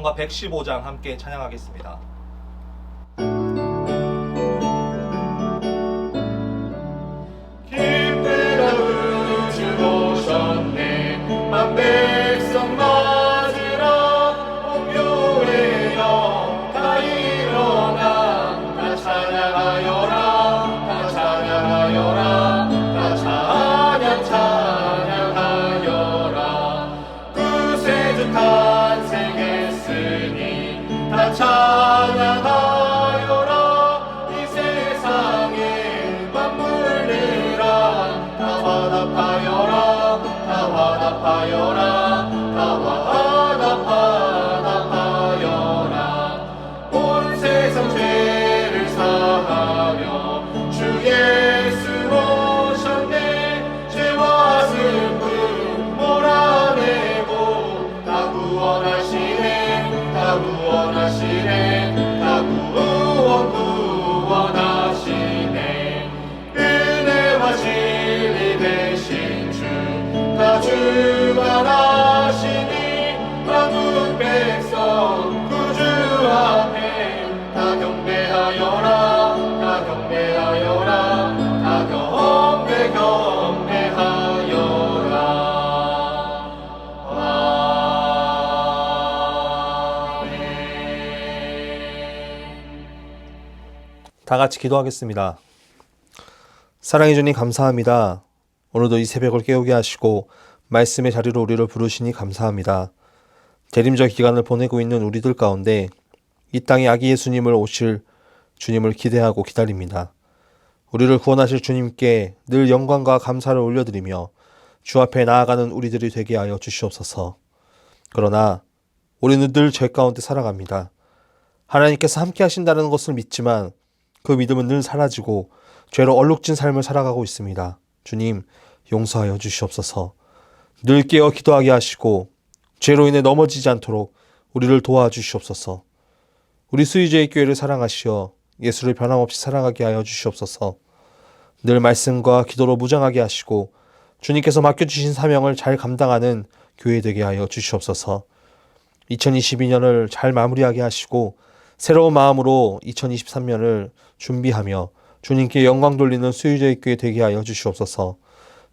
찬송가 115장 함께 찬양하겠습니다. 기쁘다 주 오셨네 만 백성 맞으라 옥교회여 다 일어나 다 찬양하여라 다 찬양하여라 다 찬양하여라 구세주 탄생했으니 다 찬양하여라 이 세상에 만물들아 다 화답하여라 다 화답하여라 다 화답하여라 온 세상 죄를 사하며 주 예수 오셨네 죄와 슬픔 몰아내고 다 구원하시네 다 구원하시네 다 구원하시네 은혜와 진리 되신 주 다 주관하시니 만국 백성 구주 앞에 다 경배하여라 다 경배하여라 다 경배하여라 아멘. 다 같이 기도하겠습니다. 사랑해 주님 감사합니다. 오늘도 이 새벽을 깨우게 하시고 말씀의 자리로 우리를 부르시니 감사합니다. 대림절 기간을 보내고 있는 우리들 가운데 이 땅에 아기 예수님을 오실 주님을 기대하고 기다립니다. 우리를 구원하실 주님께 늘 영광과 감사를 올려드리며 주 앞에 나아가는 우리들이 되게 하여 주시옵소서. 그러나 우리는 늘 죄 가운데 살아갑니다. 하나님께서 함께 하신다는 것을 믿지만 그 믿음은 늘 사라지고 죄로 얼룩진 삶을 살아가고 있습니다. 주님, 용서하여 주시옵소서. 늘 깨어 기도하게 하시고 죄로 인해 넘어지지 않도록 우리를 도와주시옵소서. 우리 수의제의 교회를 사랑하시어 예수를 변함없이 사랑하게 하여 주시옵소서. 늘 말씀과 기도로 무장하게 하시고 주님께서 맡겨주신 사명을 잘 감당하는 교회 되게 하여 주시옵소서. 2022년을 잘 마무리하게 하시고 새로운 마음으로 2023년을 준비하며 주님께 영광 돌리는 수의제의 교회 되게 하여 주시옵소서.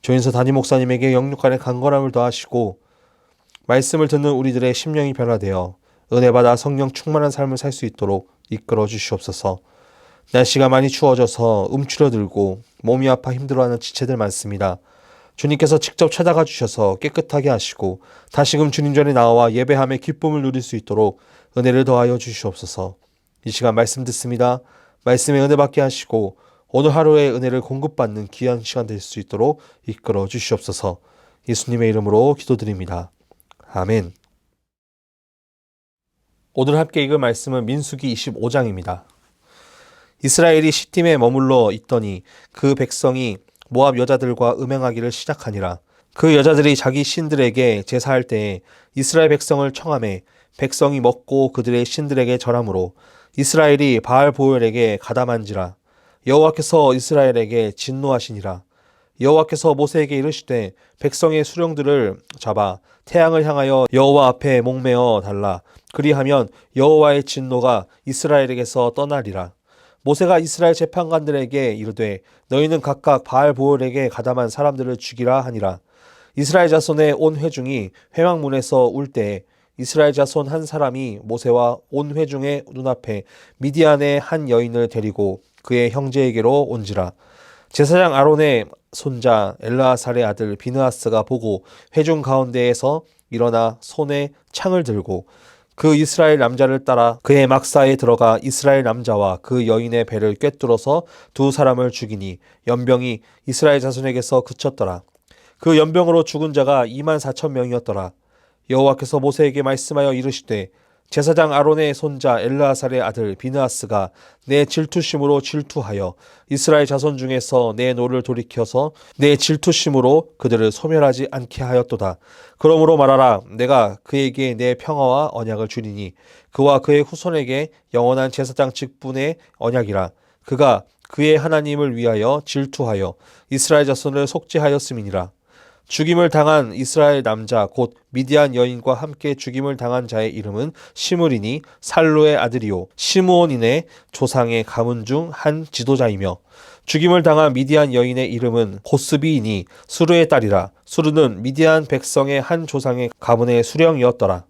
조인서 담임 목사님에게 영육간의 강건함을 더하시고 말씀을 듣는 우리들의 심령이 변화되어 은혜받아 성령 충만한 삶을 살 수 있도록 이끌어 주시옵소서. 날씨가 많이 추워져서 움츠러들고 몸이 아파 힘들어하는 지체들 많습니다. 주님께서 직접 찾아가 주셔서 깨끗하게 하시고 다시금 주님 전에 나와 예배함의 기쁨을 누릴 수 있도록 은혜를 더하여 주시옵소서. 이 시간 말씀 듣습니다. 말씀에 은혜 받게 하시고 오늘 하루의 은혜를 공급받는 귀한 시간 될 수 있도록 이끌어 주시옵소서. 예수님의 이름으로 기도드립니다. 아멘. 오늘 함께 읽을 말씀은 민수기 25장입니다. 이스라엘이 시팀에 머물러 있더니 그 백성이 모압 여자들과 음행하기를 시작하니라. 그 여자들이 자기 신들에게 제사할 때에 이스라엘 백성을 청하매 백성이 먹고 그들의 신들에게 절하므로 이스라엘이 바알 보엘에게 가담한지라. 여호와께서 이스라엘에게 진노하시니라. 여호와께서 모세에게 이르시되 백성의 수령들을 잡아 태양을 향하여 여호와 앞에 목매어 달라. 그리하면 여호와의 진노가 이스라엘에게서 떠나리라. 모세가 이스라엘 재판관들에게 이르되 너희는 각각 바알 보엘에게 가담한 사람들을 죽이라 하니라. 이스라엘 자손의 온 회중이 회막문에서 울 때에 이스라엘 자손 한 사람이 모세와 온 회중의 눈앞에 미디안의 한 여인을 데리고 그의 형제에게로 온지라. 제사장 아론의 손자 엘르아살의 아들 비느하스가 보고 회중 가운데에서 일어나 손에 창을 들고 그 이스라엘 남자를 따라 그의 막사에 들어가 이스라엘 남자와 그 여인의 배를 꿰뚫어서 두 사람을 죽이니 연병이 이스라엘 자손에게서 그쳤더라. 그 연병으로 죽은 자가 24,000명이었더라. 여호와께서 모세에게 말씀하여 이르시되 제사장 아론의 손자 엘르아살의 아들 비느하스가 내 질투심으로 질투하여 이스라엘 자손 중에서 내 노를 돌이켜서 내 질투심으로 그들을 소멸하지 않게 하였도다. 그러므로 말하라. 내가 그에게 내 평화와 언약을 주리니 그와 그의 후손에게 영원한 제사장 직분의 언약이라. 그가 그의 하나님을 위하여 질투하여 이스라엘 자손을 속죄하였음이니라. 죽임을 당한 이스라엘 남자 곧 미디안 여인과 함께 죽임을 당한 자의 이름은 시므리니 살로의 아들이요 시므온인의 조상의 가문 중 한 지도자이며 죽임을 당한 미디안 여인의 이름은 고스비이니 수르의 딸이라. 수르는 미디안 백성의 한 조상의 가문의 수령이었더라.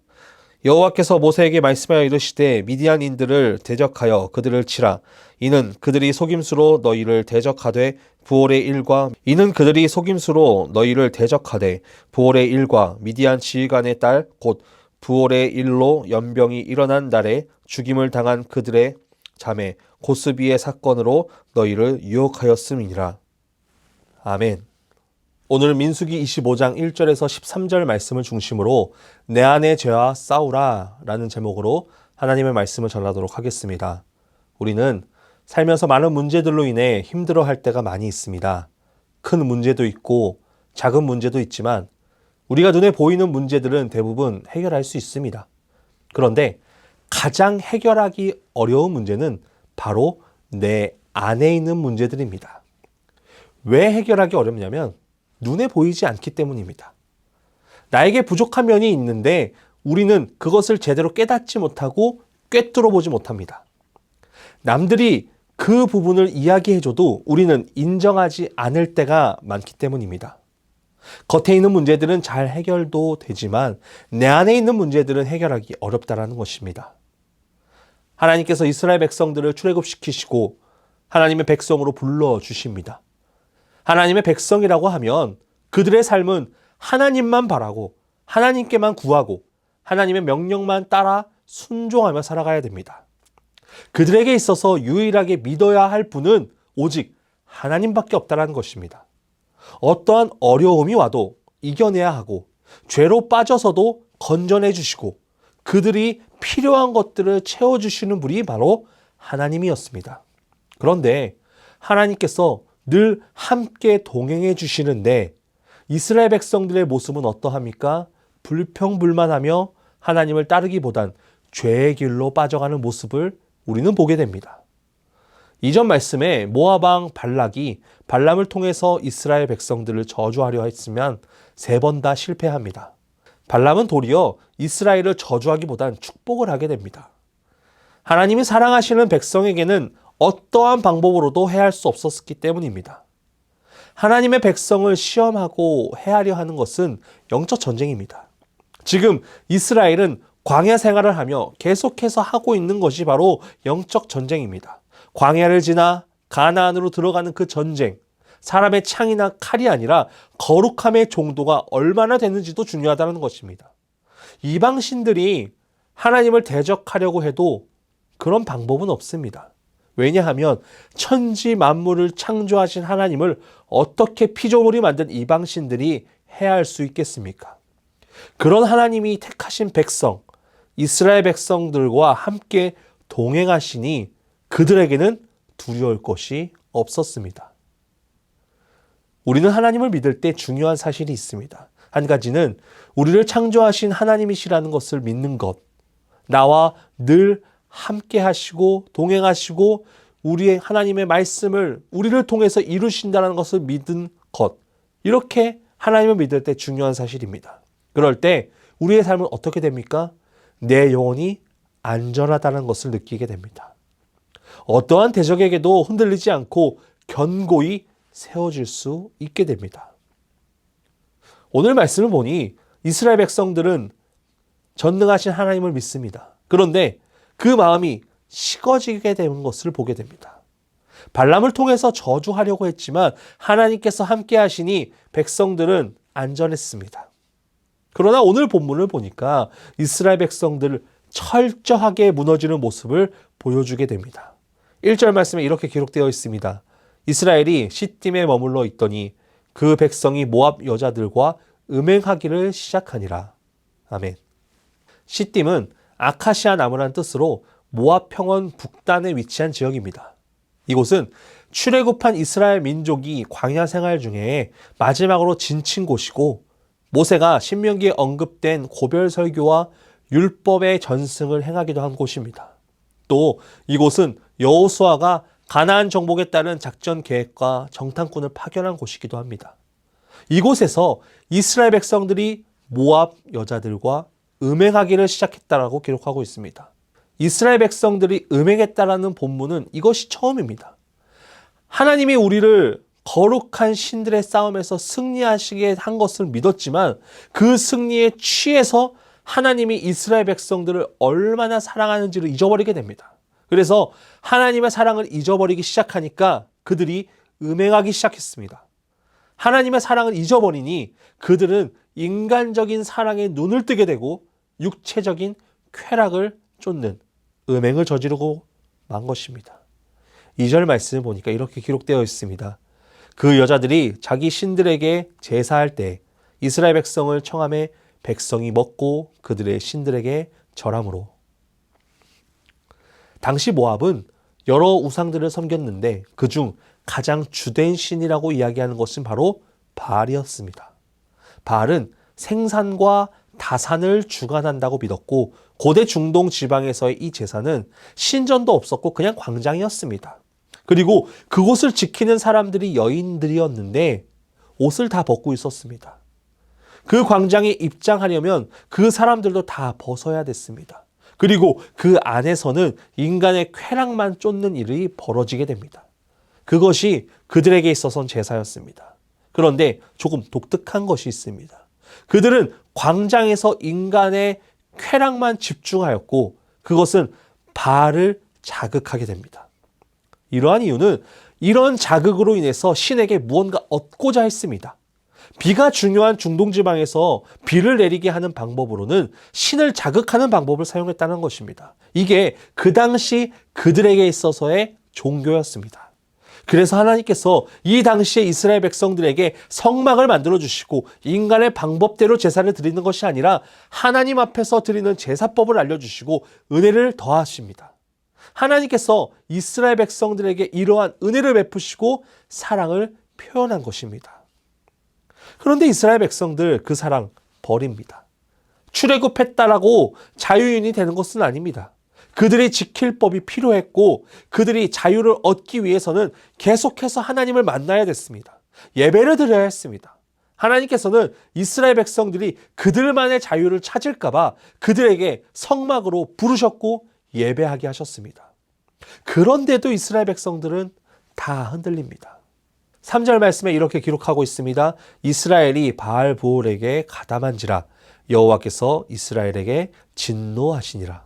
여호와께서 모세에게 말씀하여 이르시되 미디안인들을 대적하여 그들을 치라. 이는 그들이 속임수로 너희를 대적하되 부올의 일과 미디안 지휘관의 딸 곧 부올의 일로 연병이 일어난 날에 죽임을 당한 그들의 자매 고스비의 사건으로 너희를 유혹하였음이니라. 아멘. 오늘 민수기 25장 1절에서 13절 말씀을 중심으로 내 안의 죄와 싸우라 라는 제목으로 하나님의 말씀을 전하도록 하겠습니다. 우리는 살면서 많은 문제들로 인해 힘들어할 때가 많이 있습니다. 큰 문제도 있고 작은 문제도 있지만 우리가 눈에 보이는 문제들은 대부분 해결할 수 있습니다. 그런데 가장 해결하기 어려운 문제는 바로 내 안에 있는 문제들입니다. 왜 해결하기 어렵냐면 눈에 보이지 않기 때문입니다. 나에게 부족한 면이 있는데 우리는 그것을 제대로 깨닫지 못하고 꿰뚫어 보지 못합니다. 남들이 그 부분을 이야기해줘도 우리는 인정하지 않을 때가 많기 때문입니다. 겉에 있는 문제들은 잘 해결도 되지만 내 안에 있는 문제들은 해결하기 어렵다는 것입니다. 하나님께서 이스라엘 백성들을 출애굽시키시고 하나님의 백성으로 불러주십니다. 하나님의 백성이라고 하면 그들의 삶은 하나님만 바라고 하나님께만 구하고 하나님의 명령만 따라 순종하며 살아가야 됩니다. 그들에게 있어서 유일하게 믿어야 할 분은 오직 하나님밖에 없다는 것입니다. 어떠한 어려움이 와도 이겨내야 하고 죄로 빠져서도 건져내 주시고 그들이 필요한 것들을 채워주시는 분이 바로 하나님이었습니다. 그런데 하나님께서 늘 함께 동행해 주시는데 이스라엘 백성들의 모습은 어떠합니까? 불평불만하며 하나님을 따르기보단 죄의 길로 빠져가는 모습을 우리는 보게 됩니다. 이전 말씀에 모압 왕 발락이 발람을 통해서 이스라엘 백성들을 저주하려 했으면 3번 다 실패합니다. 발람은 도리어 이스라엘을 저주하기보단 축복을 하게 됩니다. 하나님이 사랑하시는 백성에게는 어떠한 방법으로도 해할 수 없었기 때문입니다. 하나님의 백성을 시험하고 해하려 하는 것은 영적 전쟁입니다. 지금 이스라엘은 광야 생활을 하며 계속해서 하고 있는 것이 바로 영적 전쟁입니다. 광야를 지나 가나안으로 들어가는 그 전쟁, 사람의 창이나 칼이 아니라 거룩함의 정도가 얼마나 되는지도 중요하다는 것입니다. 이방신들이 하나님을 대적하려고 해도 그런 방법은 없습니다. 왜냐하면 천지 만물을 창조하신 하나님을 어떻게 피조물이 만든 이방신들이 해할 수 있겠습니까? 그런 하나님이 택하신 백성, 이스라엘 백성들과 함께 동행하시니 그들에게는 두려울 것이 없었습니다. 우리는 하나님을 믿을 때 중요한 사실이 있습니다. 한 가지는 우리를 창조하신 하나님이시라는 것을 믿는 것, 나와 늘 함께 하시고 동행하시고 우리의 하나님의 말씀을 우리를 통해서 이루신다는 것을 믿은 것, 이렇게 하나님을 믿을 때 중요한 사실입니다. 그럴 때 우리의 삶은 어떻게 됩니까? 내 영혼이 안전하다는 것을 느끼게 됩니다. 어떠한 대적에게도 흔들리지 않고 견고히 세워질 수 있게 됩니다. 오늘 말씀을 보니 이스라엘 백성들은 전능하신 하나님을 믿습니다. 그런데 그 마음이 식어지게 되는 것을 보게 됩니다. 발람을 통해서 저주하려고 했지만 하나님께서 함께 하시니 백성들은 안전했습니다. 그러나 오늘 본문을 보니까 이스라엘 백성들 철저하게 무너지는 모습을 보여주게 됩니다. 1절 말씀에 이렇게 기록되어 있습니다. 이스라엘이 시딤에 머물러 있더니 그 백성이 모압 여자들과 음행하기를 시작하니라. 아멘. 시딤은 아카시아 나무란 뜻으로 모압 평원 북단에 위치한 지역입니다. 이곳은 출애굽한 이스라엘 민족이 광야 생활 중에 마지막으로 지친 곳이고 모세가 신명기에 언급된 고별 설교와 율법의 전승을 행하기도 한 곳입니다. 또 이곳은 여호수아가 가나안 정복에 따른 작전 계획과 정탐꾼을 파견한 곳이기도 합니다. 이곳에서 이스라엘 백성들이 모압 여자들과 음행하기를 시작했다라고 기록하고 있습니다. 이스라엘 백성들이 음행했다라는 본문은 이것이 처음입니다. 하나님이 우리를 거룩한 신들의 싸움에서 승리하시게 한 것을 믿었지만 그 승리에 취해서 하나님이 이스라엘 백성들을 얼마나 사랑하는지를 잊어버리게 됩니다. 그래서 하나님의 사랑을 잊어버리기 시작하니까 그들이 음행하기 시작했습니다. 하나님의 사랑을 잊어버리니 그들은 인간적인 사랑에 눈을 뜨게 되고 육체적인 쾌락을 쫓는 음행을 저지르고 만 것입니다. 2절 말씀을 보니까 이렇게 기록되어 있습니다. 그 여자들이 자기 신들에게 제사할 때 이스라엘 백성을 청함에 백성이 먹고 그들의 신들에게 절함으로. 당시 모압은 여러 우상들을 섬겼는데 그중 가장 주된 신이라고 이야기하는 것은 바로 바알이었습니다. 바알은 생산과 다산을 주관한다고 믿었고 고대 중동 지방에서의 이 제사는 신전도 없었고 그냥 광장이었습니다. 그리고 그곳을 지키는 사람들이 여인들이었는데 옷을 다 벗고 있었습니다. 그 광장에 입장하려면 그 사람들도 다 벗어야 됐습니다. 그리고 그 안에서는 인간의 쾌락만 쫓는 일이 벌어지게 됩니다. 그것이 그들에게 있어서는 제사였습니다. 그런데 조금 독특한 것이 있습니다. 그들은 광장에서 인간의 쾌락만 집중하였고 그것은 바알을 자극하게 됩니다. 이러한 이유는 이런 자극으로 인해서 신에게 무언가 얻고자 했습니다. 비가 중요한 중동 지방에서 비를 내리게 하는 방법으로는 신을 자극하는 방법을 사용했다는 것입니다. 이게 그 당시 그들에게 있어서의 종교였습니다. 그래서 하나님께서 이 당시에 이스라엘 백성들에게 성막을 만들어 주시고 인간의 방법대로 제사를 드리는 것이 아니라 하나님 앞에서 드리는 제사법을 알려주시고 은혜를 더하십니다. 하나님께서 이스라엘 백성들에게 이러한 은혜를 베푸시고 사랑을 표현한 것입니다. 그런데 이스라엘 백성들 그 사랑 버립니다. 출애굽했다라고 자유인이 되는 것은 아닙니다. 그들이 지킬 법이 필요했고 그들이 자유를 얻기 위해서는 계속해서 하나님을 만나야 됐습니다. 예배를 드려야 했습니다. 하나님께서는 이스라엘 백성들이 그들만의 자유를 찾을까 봐 그들에게 성막으로 부르셨고 예배하게 하셨습니다. 그런데도 이스라엘 백성들은 다 흔들립니다. 3절 말씀에 이렇게 기록하고 있습니다. 이스라엘이 바알보올에게 가담한지라 여호와께서 이스라엘에게 진노하시니라.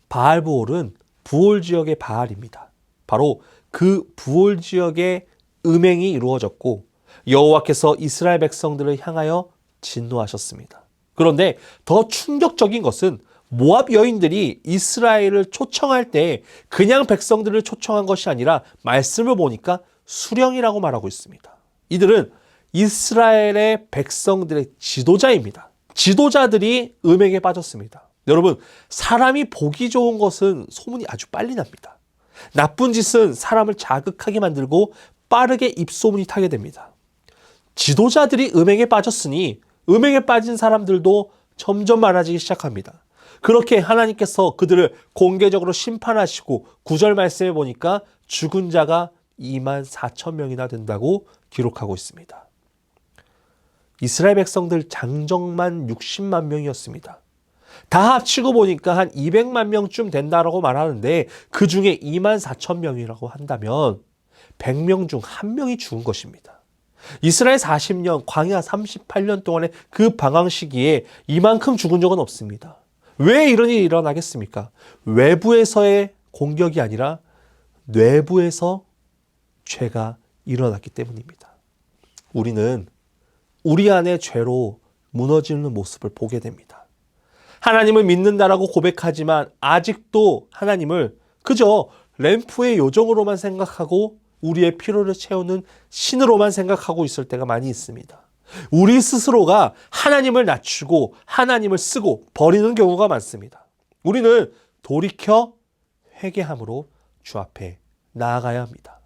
바알보올은 부올 지역의 바알입니다. 바로 그 부올 지역의 음행이 이루어졌고 여호와께서 이스라엘 백성들을 향하여 진노하셨습니다. 그런데 더 충격적인 것은 모압 여인들이 이스라엘을 초청할 때 그냥 백성들을 초청한 것이 아니라 말씀을 보니까 수령이라고 말하고 있습니다. 이들은 이스라엘의 백성들의 지도자입니다. 지도자들이 음행에 빠졌습니다. 여러분, 사람이 보기 좋은 것은 소문이 아주 빨리 납니다. 나쁜 짓은 사람을 자극하게 만들고 빠르게 입소문이 타게 됩니다. 지도자들이 음행에 빠졌으니 음행에 빠진 사람들도 점점 많아지기 시작합니다. 그렇게 하나님께서 그들을 공개적으로 심판하시고 9절 말씀에 보니까 죽은 자가 24,000명이나 된다고 기록하고 있습니다. 이스라엘 백성들 장정만 60만 명이었습니다. 다 합치고 보니까 한 200만 명쯤 된다라고 말하는데 그 중에 24,000명이라고 한다면 100명 중 1명이 죽은 것입니다. 이스라엘 40년, 광야 38년 동안의 그 방황 시기에 이만큼 죽은 적은 없습니다. 왜 이런 일이 일어나겠습니까? 외부에서의 공격이 아니라 내부에서 죄가 일어났기 때문입니다. 우리는 우리 안의 죄로 무너지는 모습을 보게 됩니다. 하나님을 믿는다라고 고백하지만 아직도 하나님을 그저 램프의 요정으로만 생각하고 우리의 필요를 채우는 신으로만 생각하고 있을 때가 많이 있습니다. 우리 스스로가 하나님을 낮추고 하나님을 쓰고 버리는 경우가 많습니다. 우리는 돌이켜 회개함으로 주 앞에 나아가야 합니다.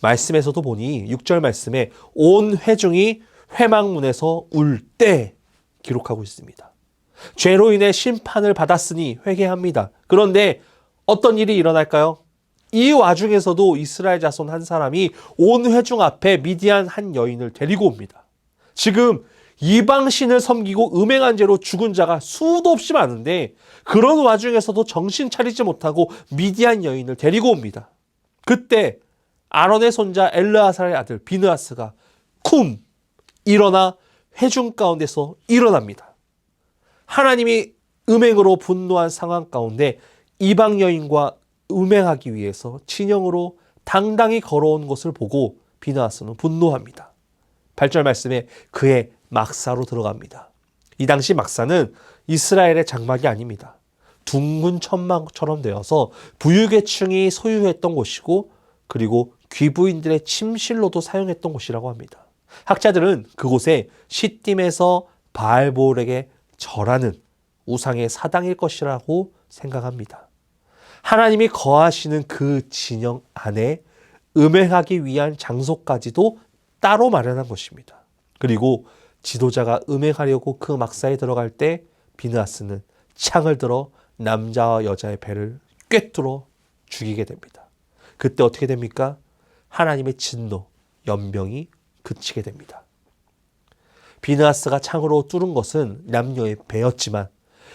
말씀에서도 보니 6절 말씀에 온 회중이 회막문에서 울 때 기록하고 있습니다. 죄로 인해 심판을 받았으니 회개합니다. 그런데 어떤 일이 일어날까요? 이 와중에서도 이스라엘 자손 한 사람이 온 회중 앞에 미디안 한 여인을 데리고 옵니다. 지금 이방신을 섬기고 음행한 죄로 죽은 자가 수도 없이 많은데 그런 와중에서도 정신 차리지 못하고 미디안 여인을 데리고 옵니다. 그때 아론의 손자 엘르아살의 아들 비느하스가 쿰 일어나 회중 가운데서 일어납니다. 하나님이 음행으로 분노한 상황 가운데 이방 여인과 음행하기 위해서 진영으로 당당히 걸어온 것을 보고 비느하스는 분노합니다. 8절 말씀에 그의 막사로 들어갑니다. 이 당시 막사는 이스라엘의 장막이 아닙니다. 둥근 천막처럼 되어서 부유계층이 소유했던 곳이고 그리고 귀부인들의 침실로도 사용했던 곳이라고 합니다. 학자들은 그곳에 시딤에서 바알볼에게 절하는 우상의 사당일 것이라고 생각합니다. 하나님이 거하시는 그 진영 안에 음행하기 위한 장소까지도 따로 마련한 것입니다. 그리고 지도자가 음행하려고 그 막사에 들어갈 때 비느하스는 창을 들어 남자와 여자의 배를 꿰뚫어 죽이게 됩니다. 그때 어떻게 됩니까? 하나님의 진노, 연병이 그치게 됩니다. 비느하스가 창으로 뚫은 것은 남녀의 배였지만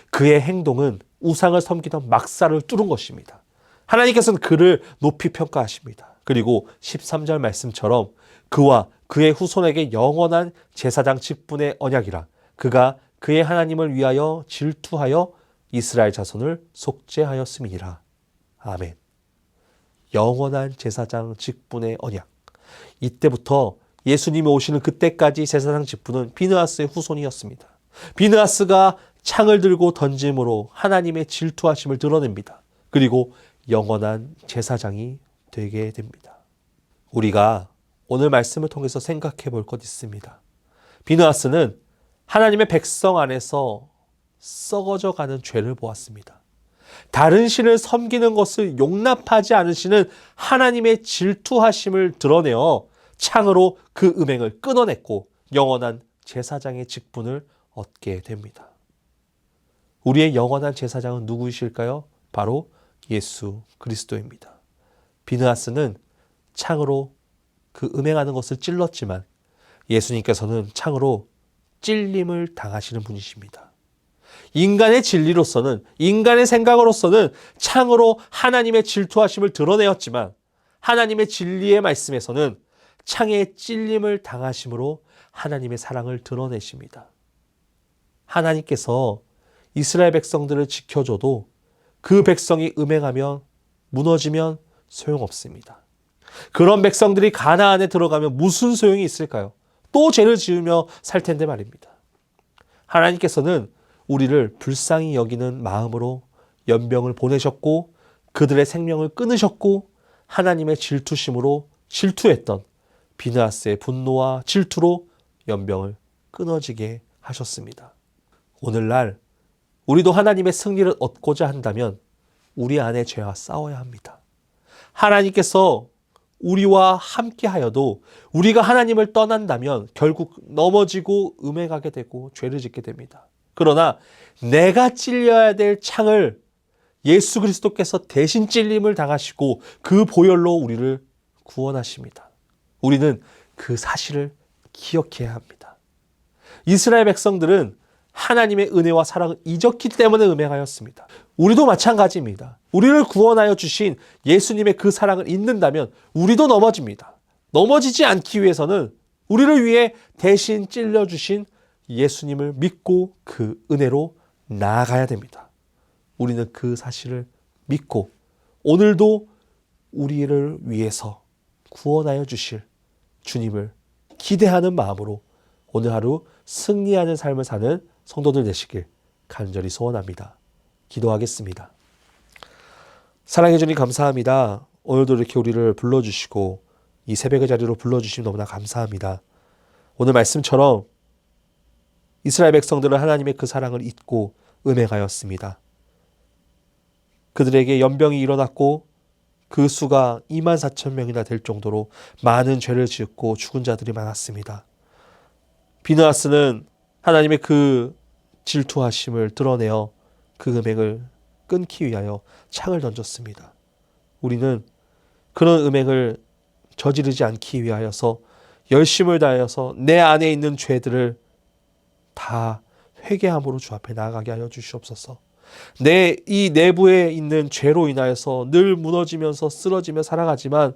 그의 행동은 우상을 섬기던 막사를 뚫은 것입니다. 하나님께서는 그를 높이 평가하십니다. 그리고 13절 말씀처럼 그와 그의 후손에게 영원한 제사장 직분의 언약이라 그가 그의 하나님을 위하여 질투하여 이스라엘 자손을 속죄하였음이니라. 아멘. 영원한 제사장 직분의 언약. 이때부터 예수님이 오시는 그때까지 제사장 직분은 비느하스의 후손이었습니다. 비느하스가 창을 들고 던짐으로 하나님의 질투하심을 드러냅니다. 그리고 영원한 제사장이 되게 됩니다. 우리가 오늘 말씀을 통해서 생각해 볼 것 있습니다. 비느하스는 하나님의 백성 안에서 썩어져 가는 죄를 보았습니다. 다른 신을 섬기는 것을 용납하지 않으시는 하나님의 질투하심을 드러내어 창으로 그 음행을 끊어냈고 영원한 제사장의 직분을 얻게 됩니다. 우리의 영원한 제사장은 누구이실까요? 바로 예수 그리스도입니다. 비느하스는 창으로 그 음행하는 것을 찔렀지만 예수님께서는 창으로 찔림을 당하시는 분이십니다. 인간의 진리로서는, 인간의 생각으로서는 창으로 하나님의 질투하심을 드러내었지만 하나님의 진리의 말씀에서는 창의 찔림을 당하심으로 하나님의 사랑을 드러내십니다. 하나님께서 이스라엘 백성들을 지켜줘도 그 백성이 음행하면 무너지면 소용없습니다. 그런 백성들이 가나안에 들어가면 무슨 소용이 있을까요? 또 죄를 지으며 살 텐데 말입니다. 하나님께서는 우리를 불쌍히 여기는 마음으로 연병을 보내셨고 그들의 생명을 끊으셨고 하나님의 질투심으로 질투했던 비느하스의 분노와 질투로 연병을 끊어지게 하셨습니다. 오늘날 우리도 하나님의 승리를 얻고자 한다면 우리 안의 죄와 싸워야 합니다. 하나님께서 우리와 함께 하여도 우리가 하나님을 떠난다면 결국 넘어지고 음행하게 되고 죄를 짓게 됩니다. 그러나 내가 찔려야 될 창을 예수 그리스도께서 대신 찔림을 당하시고 그 보혈로 우리를 구원하십니다. 우리는 그 사실을 기억해야 합니다. 이스라엘 백성들은 하나님의 은혜와 사랑을 잊었기 때문에 음행하였습니다. 우리도 마찬가지입니다. 우리를 구원하여 주신 예수님의 그 사랑을 잊는다면 우리도 넘어집니다. 넘어지지 않기 위해서는 우리를 위해 대신 찔려주신 예수님을 믿고 그 은혜로 나아가야 됩니다. 우리는 그 사실을 믿고 오늘도 우리를 위해서 구원하여 주실 주님을 기대하는 마음으로 오늘 하루 승리하는 삶을 사는 성도들 되시길 간절히 소원합니다. 기도하겠습니다. 사랑해 주님 감사합니다. 오늘도 이렇게 우리를 불러주시고 이 새벽의 자리로 불러주시면 너무나 감사합니다. 오늘 말씀처럼 이스라엘 백성들은 하나님의 그 사랑을 잊고 음행하였습니다. 그들에게 연병이 일어났고 그 수가 24,000명이나 될 정도로 많은 죄를 지었고 죽은 자들이 많았습니다. 비느하스는 하나님의 그 질투하심을 드러내어 그 음행을 끊기 위하여 창을 던졌습니다. 우리는 그런 음행을 저지르지 않기 위하여서 열심을 다하여서 내 안에 있는 죄들을 다 회개함으로 주 앞에 나아가게 하여 주시옵소서. 내 이 내부에 있는 죄로 인하여서 늘 무너지면서 쓰러지며 살아가지만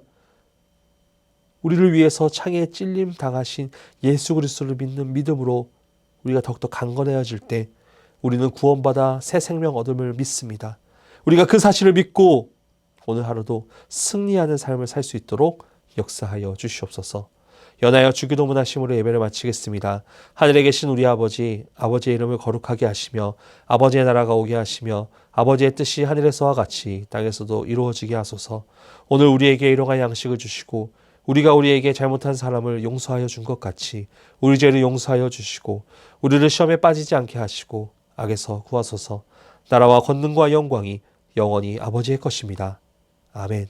우리를 위해서 창에 찔림 당하신 예수 그리스도를 믿는 믿음으로 우리가 더욱더 강건해질 때 우리는 구원받아 새 생명 얻음을 믿습니다. 우리가 그 사실을 믿고 오늘 하루도 승리하는 삶을 살 수 있도록 역사하여 주시옵소서. 연하여 주기도문 하심으로 예배를 마치겠습니다. 하늘에 계신 우리 아버지, 아버지의 이름을 거룩하게 하시며 아버지의 나라가 오게 하시며 아버지의 뜻이 하늘에서와 같이 땅에서도 이루어지게 하소서. 오늘 우리에게 일용할 양식을 주시고 우리가 우리에게 잘못한 사람을 용서하여 준 것 같이 우리 죄를 용서하여 주시고 우리를 시험에 빠지지 않게 하시고 악에서 구하소서. 나라와 권능과 영광이 영원히 아버지의 것입니다. 아멘.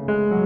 아멘.